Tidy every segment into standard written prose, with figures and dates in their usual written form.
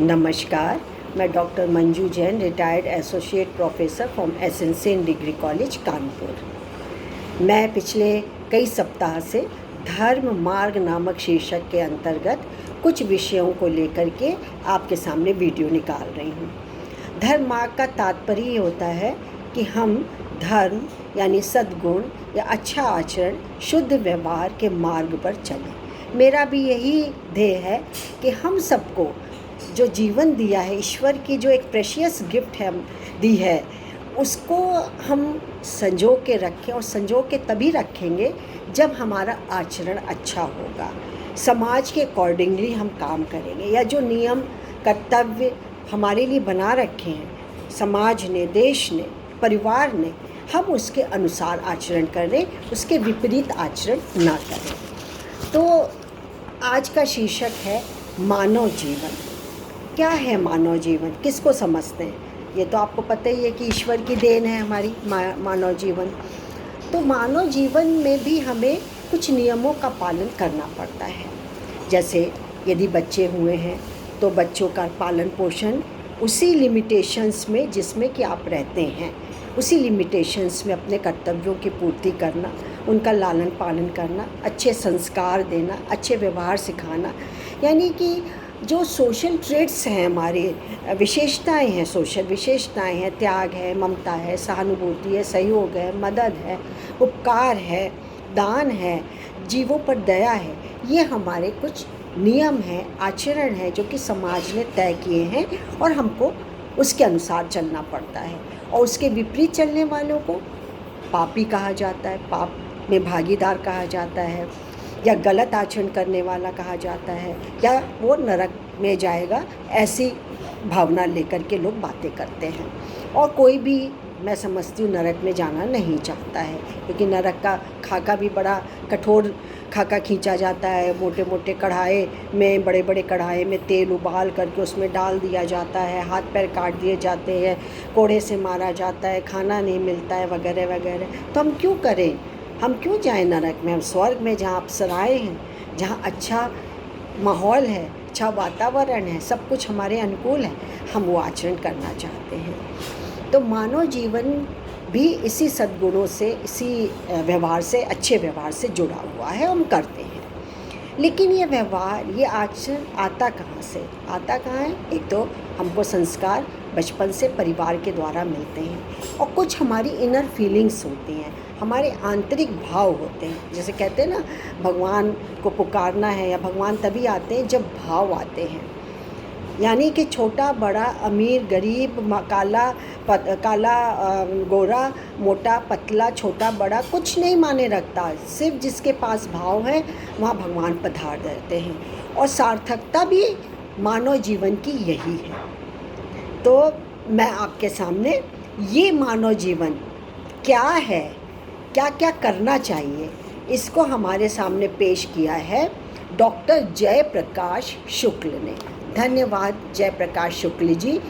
नमस्कार। मैं doctor Manju Jain, retired associate professor from essential degree college Kanpur. मैं पिछले कई सप्ताह से धर्म मार्ग नामक शीर्षक के अंतर्गत कुछ विषयों को लेकर के आपके सामने वीडियो निकाल रही हूँ। धर्म मार्ग का तात्पर्य ये होता है कि हम धर्म यानी सद्गुण या अच्छा आचरण, शुद्ध व्यवहार के मार्ग पर चलें। मेरा भी यही ध्येय है कि हम सबको जो जीवन दिया है, ईश्वर की जो एक प्रेशियस गिफ्ट है दी है, उसको हम संजो के रखें। और संजो के तभी रखेंगे जब हमारा आचरण अच्छा होगा, समाज के अकॉर्डिंगली हम काम करेंगे, या जो नियम कर्तव्य हमारे लिए बना रखे हैं समाज ने, देश ने, परिवार ने, हम उसके अनुसार आचरण करें, उसके विपरीत आचरण ना करें। तो आज का शीर्षक है मानव जीवन। क्या है मानव जीवन, किसको समझते हैं? ये तो आपको पता ही है कि ईश्वर की देन है हमारी मानव जीवन। तो मानव जीवन में भी हमें कुछ नियमों का पालन करना पड़ता है। जैसे यदि बच्चे हुए हैं तो बच्चों का पालन पोषण उसी लिमिटेशंस में जिसमें कि आप रहते हैं, उसी लिमिटेशंस में अपने कर्तव्यों की पूर्ति करना, उनका लालन पालन करना, अच्छे संस्कार देना, अच्छे व्यवहार सिखाना। यानी कि जो सोशल ट्रेड्स हैं, हमारे विशेषताएं हैं, सोशल विशेषताएं हैं, त्याग है, ममता है, सहानुभूति है, सहयोग है, मदद है, उपकार है, दान है, जीवों पर दया है, ये हमारे कुछ नियम हैं, आचरण है जो कि समाज ने तय किए हैं और हमको उसके अनुसार चलना पड़ता है। और उसके विपरीत चलने वालों को पापी कहा जाता है, पाप में भागीदार कहा जाता है, या गलत आचरण करने वाला कहा जाता है, या वो नरक में जाएगा, ऐसी भावना लेकर के लोग बातें करते हैं। और कोई भी, मैं समझती हूँ, नरक में जाना नहीं चाहता है, क्योंकि नरक का खाका भी बड़ा कठोर खाका खींचा जाता है। मोटे मोटे कढ़ाई में, बड़े बड़े कढ़ाई में तेल उबाल करके उसमें डाल दिया जाता है, हाथ पैर काट दिए जाते हैं, कोड़े से मारा जाता है, खाना नहीं मिलता है, वगैरह वगैरह। तो हम क्यों करें? हम क्यों जाएं नरक में? हम स्वर्ग में, जहाँ अप्सराएं हैं, जहाँ अच्छा माहौल है, अच्छा वातावरण है, सब कुछ हमारे अनुकूल है, हम वो आचरण करना चाहते हैं। तो मानव जीवन भी इसी सद्गुणों से, इसी व्यवहार से, अच्छे व्यवहार से जुड़ा हुआ है, हम करते हैं। लेकिन ये व्यवहार, ये आचरण आता कहाँ से? आता कहाँ है? एक तो हमको संस्कार बचपन से परिवार के द्वारा मिलते हैं, और कुछ हमारी इनर फीलिंग्स होती हैं, हमारे आंतरिक भाव होते हैं। जैसे कहते हैं ना, भगवान को पुकारना है, या भगवान तभी आते हैं जब भाव आते हैं। यानी कि छोटा बड़ा, अमीर गरीब, काला गोरा, मोटा पतला, छोटा बड़ा कुछ नहीं माने रखता। सिर्फ जिसके पास भाव है वहाँ भगवान पधार देते हैं। और सार्थकता भी मानव जीवन की यही है। तो मैं आपके सामने ये मानव जीवन क्या है, क्या क्या करना चाहिए, इसको हमारे सामने पेश किया है डॉक्टर जयप्रकाश शुक्ल ने। धन्यवाद जयप्रकाश शुक्ल जी,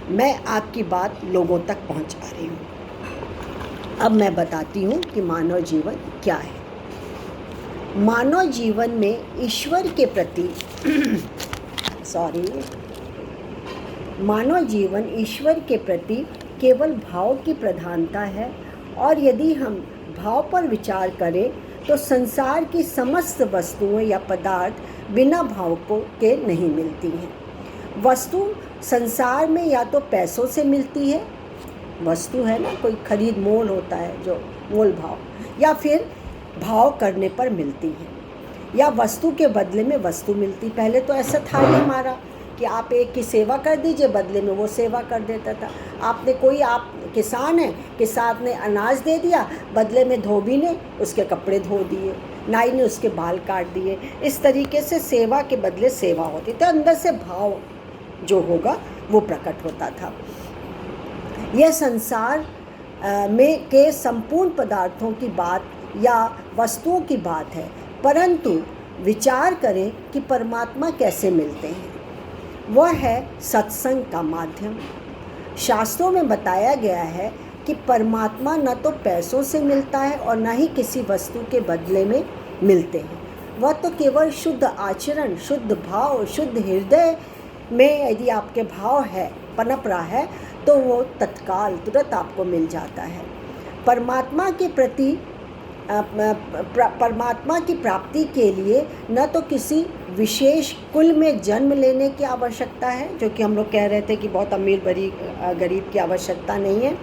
मैं आपकी बात लोगों तक पहुंचा रही हूँ। अब मैं बताती हूँ कि मानव जीवन क्या है। मानव जीवन में ईश्वर के प्रति मानव जीवन ईश्वर के प्रति केवल भाव की प्रधानता है। और यदि हम भाव पर विचार करें तो संसार की समस्त वस्तुएं या पदार्थ बिना भाव के नहीं मिलती हैं। वस्तु संसार में या तो पैसों से मिलती है, वस्तु है ना, कोई खरीद मोल होता है जो मोल भाव, या फिर भाव करने पर मिलती है, या वस्तु के बदले में वस्तु मिलती। पहले तो ऐसा था ही हमारा कि आप एक की सेवा कर दीजिए, बदले में वो सेवा कर देता था। आपने कोई, आप किसान है, किसान ने अनाज दे दिया, बदले में धोबी ने उसके कपड़े धो दिए, नाई ने उसके बाल काट दिए। इस तरीके से सेवा के बदले सेवा होती थी, अंदर से भाव जो होगा वो प्रकट होता था। यह संसार में के संपूर्ण पदार्थों की बात या वस्तुओं की बात है, परंतु विचार करें कि परमात्मा कैसे मिलते हैं। वह है सत्संग का माध्यम। शास्त्रों में बताया गया है कि परमात्मा न तो पैसों से मिलता है और न ही किसी वस्तु के बदले में मिलते हैं। वह तो केवल शुद्ध आचरण, शुद्ध भाव, शुद्ध हृदय में यदि आपके भाव है, पनप रहा है, तो वो तत्काल तुरंत आपको मिल जाता है। परमात्मा के प्रति परमात्मा की प्राप्ति के लिए न तो किसी विशेष कुल में जन्म लेने की आवश्यकता है, जो कि हम लोग कह रहे थे कि बहुत अमीर गरीब की आवश्यकता नहीं है,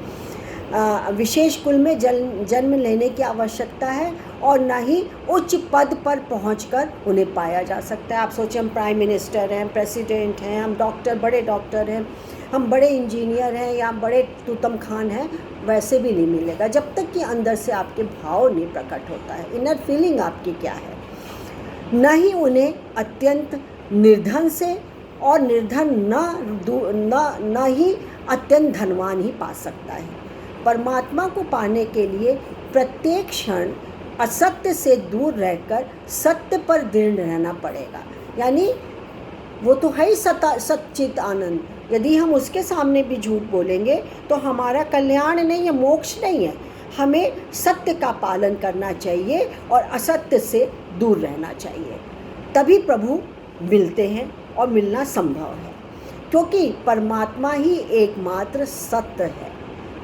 विशेष कुल में जन्म लेने की आवश्यकता है, और न ही उच्च पद पर पहुंचकर उन्हें पाया जा सकता है। आप सोचें, हम प्राइम मिनिस्टर हैं, प्रेसिडेंट हैं, हम डॉक्टर, बड़े डॉक्टर हैं, हम बड़े इंजीनियर हैं या बड़े तूतम खान हैं, वैसे भी नहीं मिलेगा जब तक कि अंदर से आपके भाव नहीं प्रकट होता है, इनर फीलिंग आपकी क्या है। न ही उन्हें अत्यंत निर्धन से और निर्धन न ही अत्यंत धनवान ही पा सकता है। परमात्मा को पाने के लिए प्रत्येक क्षण असत्य से दूर रहकर सत्य पर दृढ़ रहना पड़ेगा। यानी वो तो है ही सच्चित आनंद, यदि हम उसके सामने भी झूठ बोलेंगे तो हमारा कल्याण नहीं है, मोक्ष नहीं है। हमें सत्य का पालन करना चाहिए और असत्य से दूर रहना चाहिए, तभी प्रभु मिलते हैं और मिलना संभव है, क्योंकि परमात्मा ही एकमात्र सत्य है,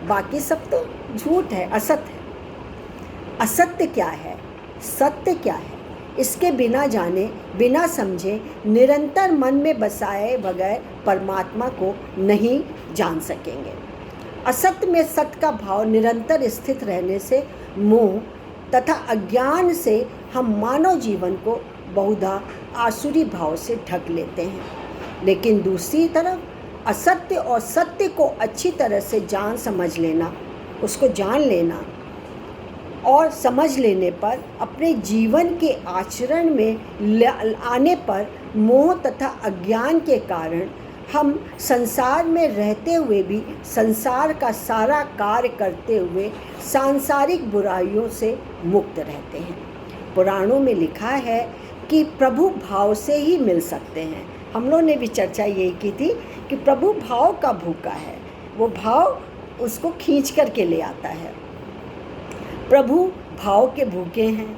बाकी सब तो झूठ है, असत्य है। असत्य क्या है, सत्य क्या है, इसके बिना जाने बिना समझे निरंतर मन में बसाए बगैर परमात्मा को नहीं जान सकेंगे। असत्य में सत्य का भाव निरंतर स्थित रहने से मोह तथा अज्ञान से हम मानव जीवन को बहुधा आसुरी भाव से ढक लेते हैं। लेकिन दूसरी तरफ असत्य और सत्य को अच्छी तरह से जान समझ लेना, उसको जान लेना और समझ लेने पर अपने जीवन के आचरण में आने पर मोह तथा अज्ञान के कारण हम संसार में रहते हुए भी संसार का सारा कार्य करते हुए सांसारिक बुराइयों से मुक्त रहते हैं। पुराणों में लिखा है कि प्रभु भाव से ही मिल सकते हैं। हम लोगों ने भी चर्चा यही की थी कि प्रभु भाव का भूखा है, वो भाव उसको खींच करके ले आता है। प्रभु भाव के भूखे हैं,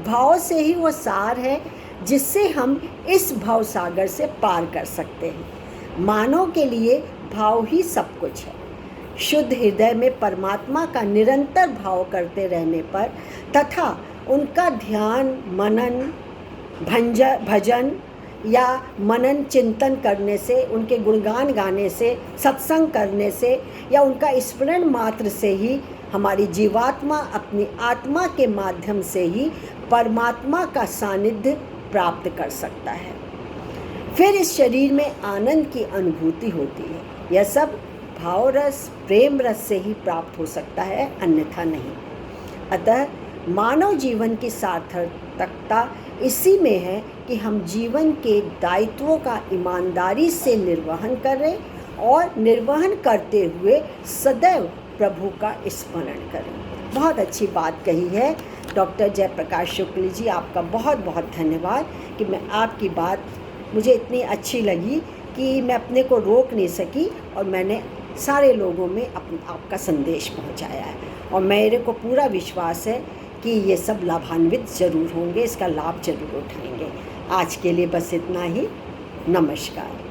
भाव से ही वो सार है जिससे हम इस भाव सागर से पार कर सकते हैं। मानव के लिए भाव ही सब कुछ है। शुद्ध हृदय में परमात्मा का निरंतर भाव करते रहने पर तथा उनका ध्यान, मनन, भजन या मनन चिंतन करने से, उनके गुणगान गाने से, सत्संग करने से या उनका स्मरण मात्र से ही हमारी जीवात्मा अपनी आत्मा के माध्यम से ही परमात्मा का सानिध्य प्राप्त कर सकता है। फिर इस शरीर में आनंद की अनुभूति होती है। यह सब भाव रस, प्रेम रस से ही प्राप्त हो सकता है, अन्यथा नहीं। अतः मानव जीवन की सार्थकता इसी में है कि हम जीवन के दायित्वों का ईमानदारी से निर्वहन करें और निर्वहन करते हुए सदैव प्रभु का स्मरण करें। बहुत अच्छी बात कही है डॉक्टर जयप्रकाश शुक्ल जी, आपका बहुत बहुत धन्यवाद कि मैं आपकी बात मुझे इतनी अच्छी लगी कि मैं अपने को रोक नहीं सकी और मैंने सारे लोगों में आपका संदेश पहुंचाया है। और मेरे को पूरा विश्वास है कि ये सब लाभान्वित ज़रूर होंगे, इसका लाभ ज़रूर उठाएंगे। आज के लिए बस इतना ही। नमस्कार।